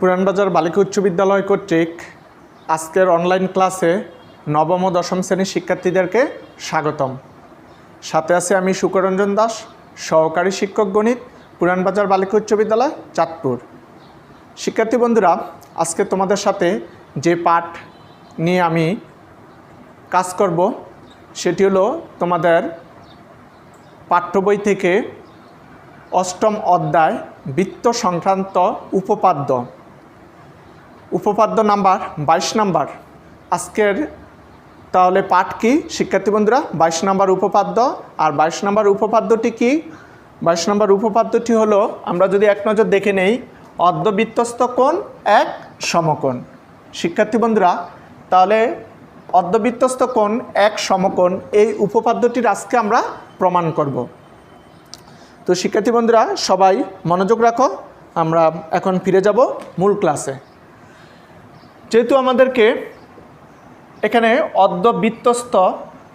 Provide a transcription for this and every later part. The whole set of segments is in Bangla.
পুরানবাজার বালিকা উচ্চ বিদ্যালয় কর্তৃক আজকের অনলাইন ক্লাসে নবম ও দশম শ্রেণীর শিক্ষার্থীদেরকে স্বাগতম। সাথে আছে আমি সুকরঞ্জন দাস, সহকারী শিক্ষক গণিত, পুরানবাজার বালিকা উচ্চ বিদ্যালয়, চাঁদপুর। শিক্ষার্থী বন্ধুরা, আজকে তোমাদের সাথে যে পাঠ নিয়ে আমি কাজ করব সেটি হলো তোমাদের পাঠ্য বই থেকে অষ্টম অধ্যায় বৃত্ত সংক্রান্ত উপপাদ্য নাম্বার 22 নাম্বার। আজকের তাহলে পাঠ কি শিক্ষার্থী বন্ধুরা? 22 নাম্বার উপপাদ্য। আর 22 নাম্বার উপপাদ্যটি কি? 22 নাম্বার উপপাদ্যটি হলো, আমরা যদি এক নজর দেখে নেই, অর্ধবৃত্তস্থ কোণ এক সমকোণ। শিক্ষার্থী বন্ধুরা, তাহলে অর্ধবৃত্তস্থ কোণ এক সমকোণ এই উপপাদ্যটির আজকে আমরা প্রমাণ করব। তো শিক্ষার্থী বন্ধুরা সবাই মনোযোগ রাখো, আমরা এখন ফিরে যাব মূল ক্লাসে। যেহেতু আমাদেরকে এখানে অর্ধবৃত্তস্থ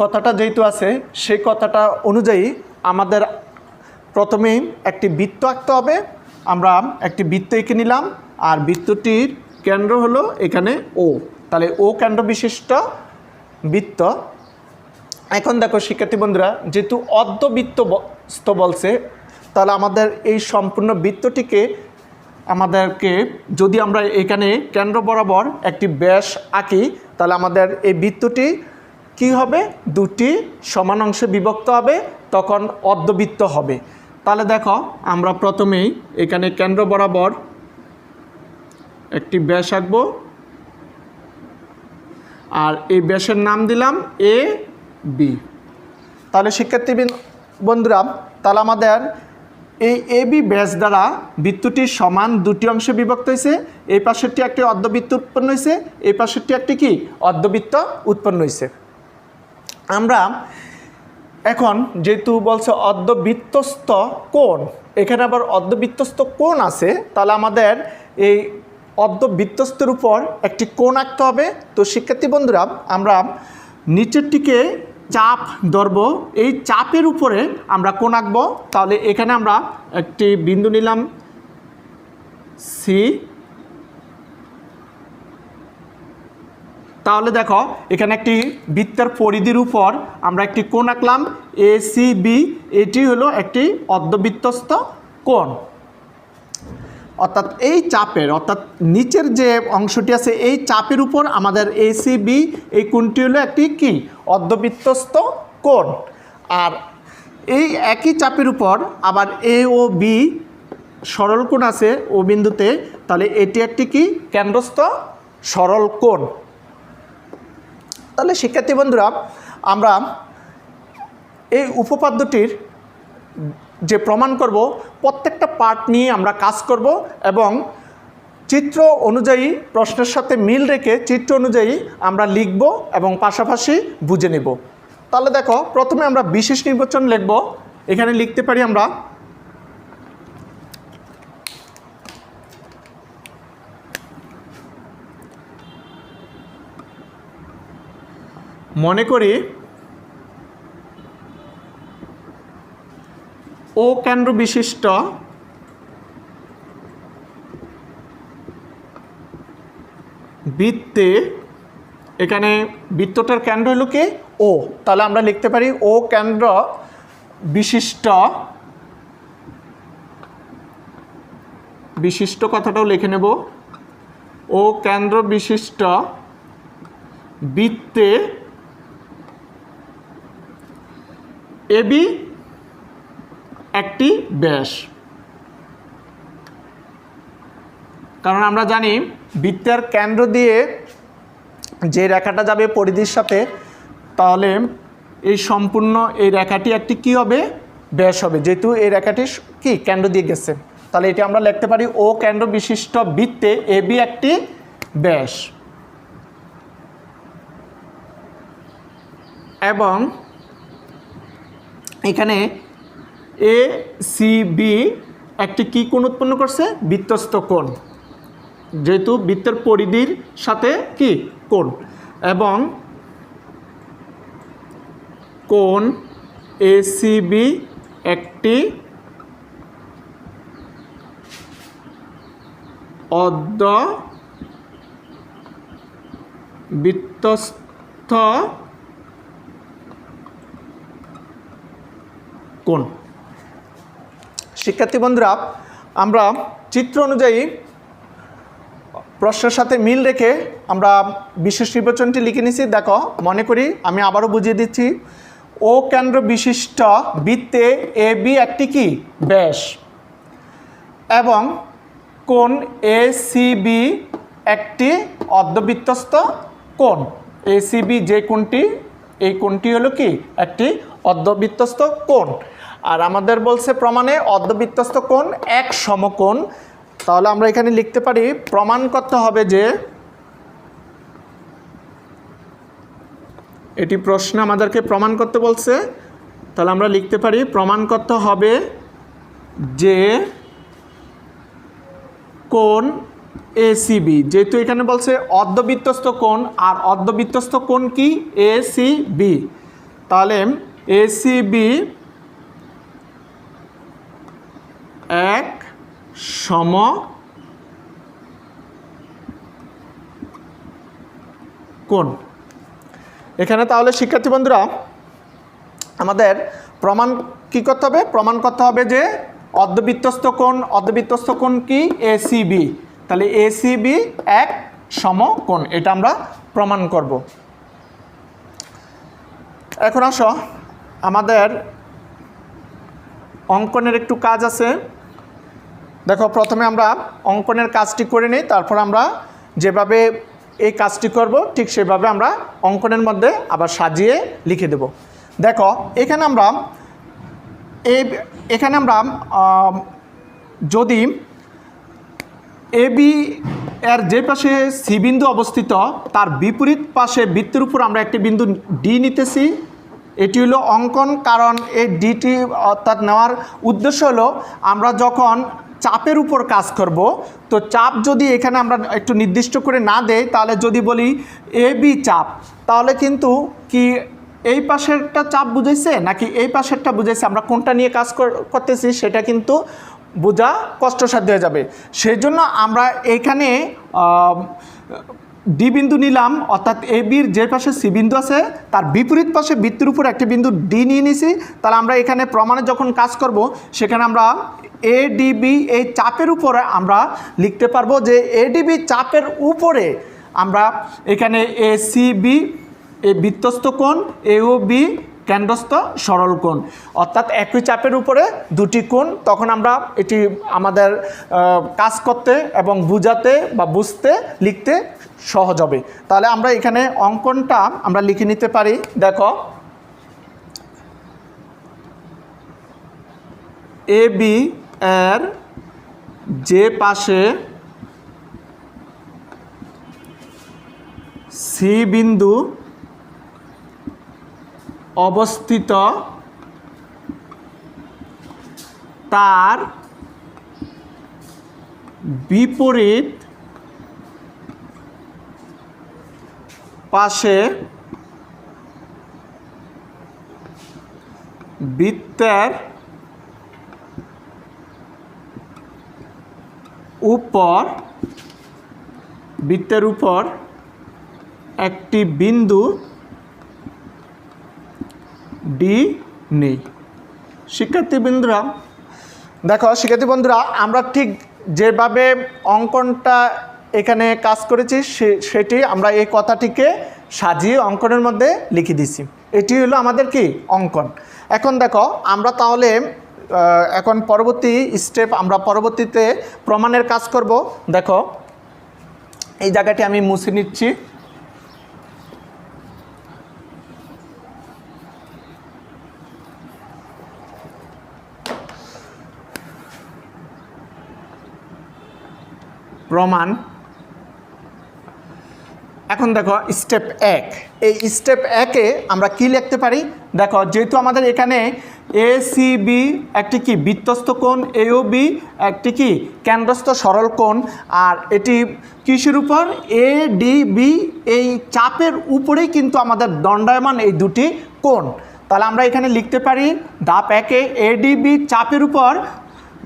কথাটা যেহেতু আছে, সেই কথাটা অনুযায়ী আমাদের প্রথমেই একটি বৃত্ত আঁকতে হবে। আমরা একটি বৃত্ত এঁকে নিলাম, আর বৃত্তটির কেন্দ্র হলো এখানে ও। তাহলে ও কেন্দ্র বিশিষ্ট বৃত্ত। এখন দেখো শিক্ষার্থী বন্ধুরা, যেহেতু অর্ধবৃত্তস্থ বলছে, তাহলে আমাদের এই সম্পূর্ণ বৃত্তটিকে আমাদেরকে যদি আমরা এখানে কেন্দ্র বরাবর একটি ব্যাস আঁকি, তাহলে আমাদের এই বৃত্তটি কি হবে? দুটি সমান অংশে বিভক্ত হবে, তখন অর্ধবৃত্ত হবে। তাহলে দেখো, আমরা প্রথমেই এখানে কেন্দ্র বরাবর একটি ব্যাস আঁকবো, আর এই ব্যাসের নাম দিলাম এ বি। তাহলে শিক্ষার্থী বন্ধুরা, তাহলে আমাদের এই এ বি ব্যাস দ্বারা বৃত্তটি সমান দুটি অংশে বিভক্ত হয়েছে। এই পাশেরটি একটি অর্ধবৃত্ত উৎপন্ন হয়েছে, এই পাশেরটি একটি কি অর্ধবৃত্ত উৎপন্ন হয়েছে। আমরা এখন যেহেতু বলছে অর্ধবৃত্তস্থ কোণ, এখানে আবার অর্ধবৃত্তস্থ কোণ আছে, তাহলে আমাদের এই অর্ধবৃত্তস্থের উপর একটি কোণ আঁকতে হবে। তো শিক্ষার্থী বন্ধুরা, আমরা নিচেরটিকে চাপ ধরব, এই চাপের উপরে আমরা কোণ আঁকবো। তাহলে এখানে আমরা একটি বিন্দু নিলাম সি। তাহলে দেখো, এখানে একটি বৃত্তের পরিধির উপর আমরা একটি কোণ আঁকলাম এ সি বি। এটি হলো একটি অর্ধবৃত্তস্থ কোণ। অর্থাৎ এই চাপের, অর্থাৎ নিচের যে অংশটি আছে, এই চাপের উপর আমাদের এ সি বি, এই কোণটি হলো একটি কি অর্ধবৃত্তস্থ কোণ। আর এই একই চাপের উপর আবার এ ও বি সরল কোণ আছে ও বিন্দুতে, তাহলে এটি একটি কি কেন্দ্রস্থ সরল কোণ। তাহলে শিক্ষার্থী বন্ধুরা, আমরা এই উপপাদ্যটির যে প্রমাণ করব, প্রত্যেকটা পার্ট নিয়ে আমরা কাজ করব এবং চিত্র অনুযায়ী, প্রশ্নের সাথে মিল রেখে চিত্র অনুযায়ী আমরা লিখব এবং পাশাপাশি বুঝে নেব। তাহলে দেখো, প্রথমে আমরা বিশেষ নির্বাচন লিখব। এখানে লিখতে পারি আমরা মনে করি ও কেন্দ্র বিশিষ্ট বৃত্তে, এখানে বৃত্তটার কেন্দ্র হলো কি ও। তাহলে আমরা লিখতে পারি ও কেন্দ্র বিশিষ্ট কথাটাও লিখে নেব। ও কেন্দ্র বিশিষ্ট বৃত্তে এবি একটি ব্যাস। কারণ আমরা জানি বৃত্তের কেন্দ্র দিয়ে যে রেখাটা যাবে পরিধির সাথে, তাহলে এই সম্পূর্ণ এই রেখাটি একটি কি হবে? ব্যাস হবে, যেহেতু এই রেখাটি কি কেন্দ্র দিয়ে গেছে। তাহলে এটি আমরা লিখতে পারি ও কেন্দ্র বিশিষ্ট বৃত্তে এবি একটি ব্যাস। এবং এখানে এ সি বি একটি কি কোণ উৎপন্ন করছে? বৃত্তস্থ কোণ, যেহেতু বৃত্তের পরিধির সাথে কি কোণ। এবং কোণ এ সি বি একটি অর্ধবৃত্তস্থ কোণ। শিক্ষার্থী বন্ধুরা, আমরা চিত্র অনুযায়ী প্রশ্নের সাথে মিল রেখে আমরা বিশেষ নির্বাচনটি লিখে নিছি। দেখো, মনে করি আমি আবারও বুঝিয়ে দিচ্ছি। ও কেন্দ্র বিশিষ্ট বৃত্তে এ বি একটি কি ব্যাস এবং কোণ এ সি বি একটি অর্ধবৃত্তস্থ কোণ। এ সি বি যে কোণটি, এই কোণটি হলো কি একটি অর্ধবৃত্তস্থ কোণ। আর আমাদের বলছে প্রমাণে অর্ধবৃত্তস্থ কোণ এক সমকোণ। তাহলে আমরা এখানে লিখতে পারি প্রমাণ করতে হবে যে, এটি প্রশ্ন আমাদেরকে প্রমাণ করতে বলছে। তাহলে আমরা লিখতে পারি প্রমাণ করতে হবে যে কোণ এসিবি, যেহেতু এখানে বলছে অর্ধবৃত্তস্থ কোণ, আর অর্ধবৃত্তস্থ কোণ কি এসিবি, তাহলে এসিবি এক সমকোণ। এখানে তাহলে শিক্ষার্থী বন্ধুরা আমাদের প্রমাণ কি করতে হবে? প্রমাণ করতে হবে যে অর্ধবৃত্তস্থ কোণ কি এসিবি, তাহলে এসিবি এক সমকোণ, এটা আমরা প্রমাণ করব। এখন আসো, আমাদের অঙ্কনের একটু কাজ আছে। দেখো, প্রথমে আমরা অঙ্কনের কাজটি করে নিই, তারপর আমরা যেভাবে এই কাজটি করব ঠিক সেভাবে আমরা অঙ্কনের মধ্যে আবার সাজিয়ে লিখে দেব। দেখো, এখানে আমরা যদি এ বি এর যে পাশে সি বিন্দু অবস্থিত তার বিপরীত পাশে বৃত্তের উপর আমরা একটি বিন্দু ডি নিতেছি। এটি হলো অঙ্কন, কারণ এই ডিটি অর্থাৎ নেওয়ার উদ্দেশ্য হলো আমরা যখন চাপের উপর কাজ করব, তো চাপ যদি এখানে আমরা একটু নির্দিষ্ট করে না দেই, তাহলে যদি বলি এ বি চাপ, তাহলে কিন্তু কি এই পাশেরটা চাপ বুঝাইছে নাকি এই পাশেরটা বুঝাইছে, আমরা কোনটা নিয়ে কাজ করতেছি সেটা কিন্তু বোঝা কষ্টসাধ্য হয়ে যাবে। সেই জন্য আমরা এইখানে ডি বিন্দু নিলাম, অর্থাৎ এ বির যে পাশে সি বিন্দু আছে তার বিপরীত পাশে বৃত্তের উপর একটি বিন্দু ডি নিয়ে নিছি। তাহলে আমরা এখানে প্রমাণে যখন কাজ করব সেখানে আমরা এডিবি এই চাপের উপরে আমরা লিখতে পারবো যে এডিবি চাপের উপরে আমরা এখানে এসিবি এই বৃত্তস্থ কোণ, এও বি কেন্দ্রস্থ সরল কোণ, অর্থাৎ একই চাপের উপরে দুটি কোণ। তখন আমরা এটি আমাদের কাজ করতে এবং বুঝাতে বা বুঝতে লিখতে সহজ হবে। তাহলে আমরা এখানে অঙ্কনটা আমরা লিখে নিতে পারি। দেখো, এ বি এর যে পাশে সি বিন্দু অবস্থিত তার বিপরীত পাশে বৃত্তের উপর একটি বিন্দু ডি নেই। শিক্ষার্থী বন্ধুরা দেখো, আমরা ঠিক যেভাবে অঙ্কনটা এখানে কাজ করেছি সেটি আমরা এই কথাটিকে সাজিয়ে অঙ্কনের মধ্যে লিখে দিছি। এটি হলো আমাদের কি অঙ্কন। এখন দেখো, আমরা তাহলে এখন পরবর্তী স্টেপ, আমরা পরবর্তীতে প্রমাণের কাজ করব। দেখো, এই জায়গাটি আমি মুছে নিচ্ছি। প্রমাণ। এখন দেখো স্টেপ 1, এই স্টেপ 1-এ আমরা কি লিখতে পারি? দেখো, যেহেতু আমাদের এখানে এ সি বি একটি কি বৃত্তস্থ কোণ, এও বি একটি কি কেন্দ্রস্থ সরল কোণ, আর এটি কিসের উপর? এ ডি বি এই চাপের উপরেই কিন্তু আমাদের দণ্ডায়মান এই দুটি কোণ। তাহলে আমরা এখানে লিখতে পারি ধাপ 1-এ এডিবি চাপের উপর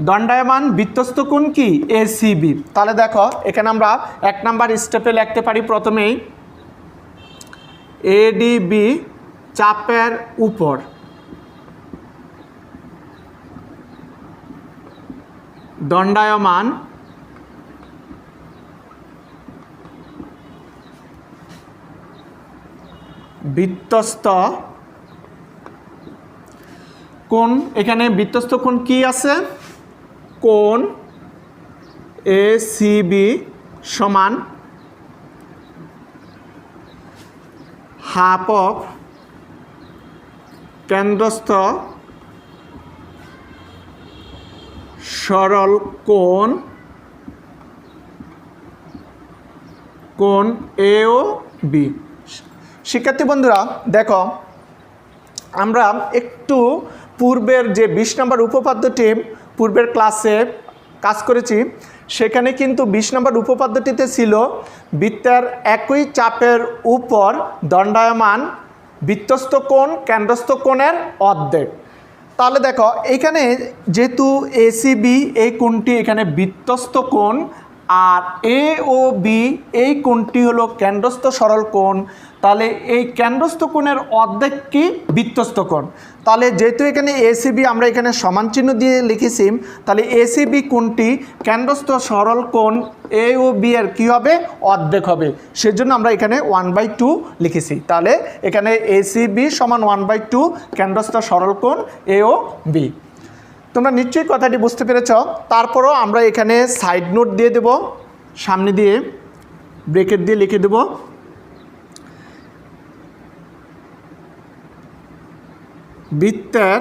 দণ্ডায়মান বৃত্তস্থ কোণ কি এসিবি। তাহলে দেখো এখানে আমরা 1 নাম্বার স্টেপে লিখতে পারি প্রথমেই এডিবি চাপের উপর দণ্ডায়মান বৃত্তস্থ কোণ। এখানে বৃত্তস্থ কোণ কি আছে? কোণ এসিবি সমান হাফ অফ কেন্দ্রস্থ সরল কোণ এ ও বি। শিক্ষার্থী বন্ধুরা দেখো আমরা একটু পূর্বের যে 20 নম্বর উপপাদ্যটি পূর্বের ক্লাসে কাজ করেছি, সেখানে কিন্তু 20 নম্বর উপপাদ্যটিতে ছিল বৃত্তের একই চাপের উপর দণ্ডায়মান বৃত্তস্থ কোণ কেন্দ্রস্থ কোণের অর্ধেক। তাহলে দেখো এখানে যেহেতু এসিবি এই কোণটি এখানে বৃত্তস্থ কোণ আর এ ও বি এই কোণটি হলো কেন্দ্রস্থ সরল কোণ, তাহলে এই কেন্দ্রস্থ কোণের অর্ধেক কি বৃত্তস্থ কোণ। তাহলে যেহেতু এখানে এসিবি আমরা এখানে সমান চিহ্ন দিয়ে লিখেছি, তাহলে এসিবি কোণটি কেন্দ্রস্থ সরল কোণ এ ও বি এর কী হবে? অর্ধেক হবে। সেজন্য আমরা এখানে 1/2 লিখেছি। তাহলে এখানে এসিবি সমান 1/2 কেন্দ্রস্থ সরল কোণ এ ও বি। তোমরা নিশ্চয়ই কথাটি বুঝতে পেরেছ। তারপরও আমরা এখানে সাইড নোট দিয়ে দেব, সামনে দিয়ে ব্রেকেট দিয়ে লিখে দেব বৃত্তের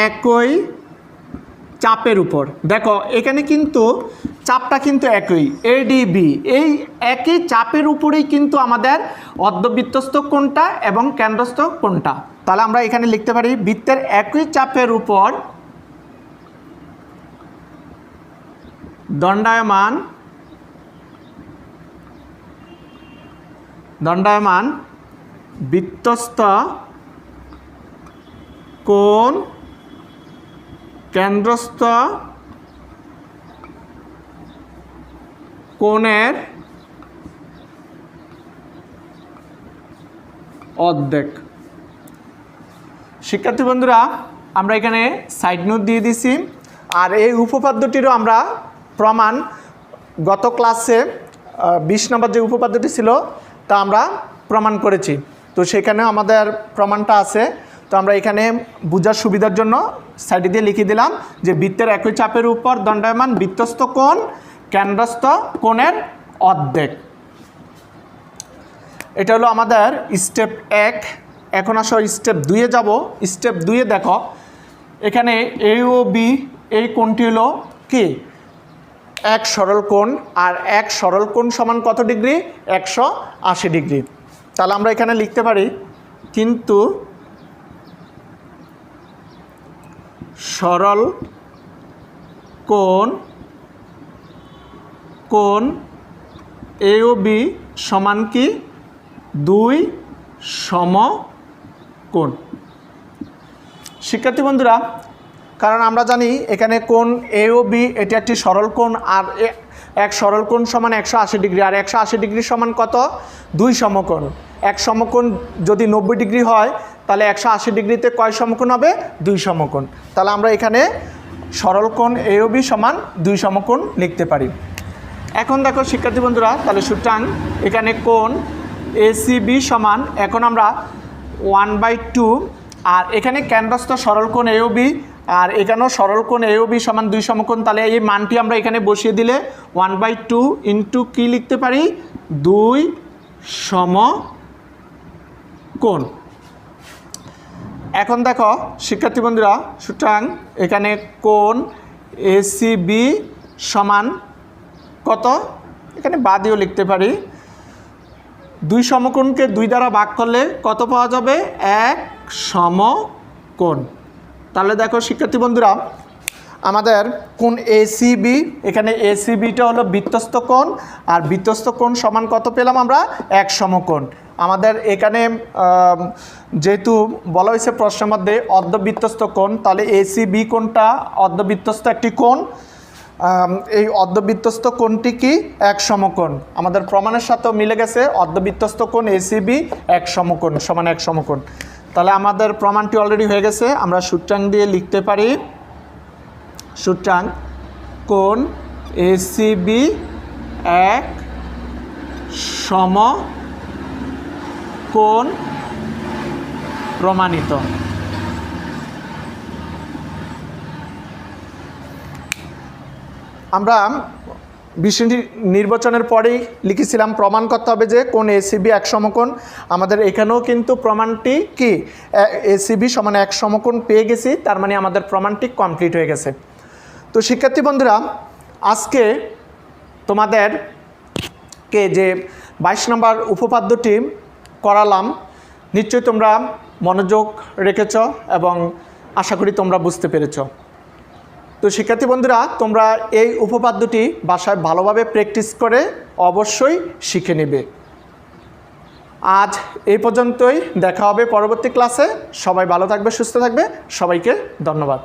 একই চাপের উপর। দেখো এখানে কিন্তু চাপটা কিন্তু একই এডিবি, এই একই চাপের উপরেই কিন্তু আমাদের অর্ধবৃত্তস্থ কোণটা এবং কেন্দ্রস্থ কোণটা। তাহলে আমরা এখানে লিখতে পারি বৃত্তের একই চাপের উপর দণ্ডায়মান বৃত্তস্থ কোণ কেন্দ্রস্থ কোণের অর্ধেক। শিক্ষার্থী বন্ধুরা আমরা এখানে সাইড নোট দিয়ে দিছি। আর এই উপপাদ্যটিরও আমরা প্রমাণ গত ক্লাসে 20 নম্বর যে উপপাদ্যটি ছিল তা আমরা প্রমাণ করেছি, তো সেখানে আমাদের প্রমাণটা আছে। তো আমরা এখানে বোঝার সুবিধার জন্য সাইডে দিয়ে লিখে দিলাম যে বৃত্তের একই চাপের উপর দণ্ডায়মান বৃত্তস্থ কোণ কেন্দ্রস্থ কোণের অর্ধেক। এটা হলো আমাদের স্টেপ 1। এখন আসো স্টেপ 2-এ যাব। স্টেপ 2-এ দেখো এখানে এ ও বি এই কোণটি হলো কি এক সরল কোণ, আর এক সরল কোণ সমান কত ডিগ্রি? 180 ডিগ্রি। তাহলে আমরা এখানে লিখতে পারি কিন্তু সরল কোণ এ ও বি সমান কি 2 সমকোণ। শিক্ষার্থী বন্ধুরা কারণ আমরা জানি এখানে কোণ এ ও বি এটি একটি সরল কোণ, আর এক সরল কোণ সমান 180 ডিগ্রি, আর 180 ডিগ্রি সমান কত? 2 সমকোণ। এক সমকোণ যদি 90 ডিগ্রি হয় তাহলে 180 ডিগ্রিতে কয় সমকোণ হবে? 2 সমকোণ। তাহলে আমরা এখানে সরল কোণ এ ও বি সমান 2 সমকোণ লিখতে পারি। এখন দেখো শিক্ষার্থী বন্ধুরা তাহলে সুতরাং এখানে কোণ এসিবি সমান, এখন আমরা 1/2, আর এখানে কেন্দ্রস্থ সরল কোণ এ ও বি, আর এখানেও সরল কোণ এ ও বি সমান 2 সমকোণ। তাহলে এই মানটি আমরা এখানে বসিয়ে দিলে 1/2 ইন্টু কী লিখতে পারি? 2 সমকোণ। এখন দেখো শিক্ষার্থী বন্ধুরা সুতরাং এখানে কোণ এসিবি সমান কত? এখানে বাদিও লিখতে পারি 2 সমকোণকে 2 দ্বারা ভাগ করলে কত পাওয়া যাবে? 1 সমকোণ। তাহলে দেখো শিক্ষার্থী বন্ধুরা আমাদের কোণ এসিবি, এখানে এসিবিটা হলো বৃত্তস্থ কোণ, আর বৃত্তস্থ কোণ সমান কত পেলাম আমরা? এক সমকোণ। আমাদের এখানে যেহেতু বলা হয়েছে প্রশ্নের মধ্যে অর্ধবৃত্তস্থ কোণ, তাহলে এসিবি কোণটা অর্ধবৃত্তস্থ একটি কোণ। এই অর্ধবৃত্তস্থ কোণটি কি? এক সমকোণ। আমাদের প্রমাণের সাথেও মিলে গেছে, অর্ধবৃত্তস্থ কোণ এসিবি এক সমকোণ সমান এক সমকোণ। তাহলে আমাদের প্রমাণটি অলরেডি হয়ে গেছে। আমরা সূত্রাঙ্ক দিয়ে লিখতে পারি, সূত্রাঙ্ক কোণ এসিবি এক সমকোণ প্রমাণিত। আমরা বিষয়টি নির্বাচনের পরেই লিখেছিলাম প্রমাণ করতে হবে যে কোণ এসিবি এক সমকোণ। আমাদের এখানেও কিন্তু প্রমাণটি কি এসিবি সমান এক সমকোণ পেয়ে গেছি, তার মানে আমাদের প্রমাণটি কমপ্লিট হয়ে গেছে। তো শিক্ষার্থী বন্ধুরা, আজকে তোমাদেরকে যে 22 নম্বর উপপাদ্যটি করালাম, নিশ্চয়ই তোমরা মনোযোগ রেখেছ এবং আশা করি তোমরা বুঝতে পেরেছ। তো শিক্ষার্থী বন্ধুরা, তোমরা এই উপপাদ্যটি বাসায় ভালোভাবে প্র্যাকটিস করে অবশ্যই শিখে নেবে। আজ এই পর্যন্তই, দেখা হবে পরবর্তী ক্লাসে। সবাই ভালো থাকবে, সুস্থ থাকবে। সবাইকে ধন্যবাদ।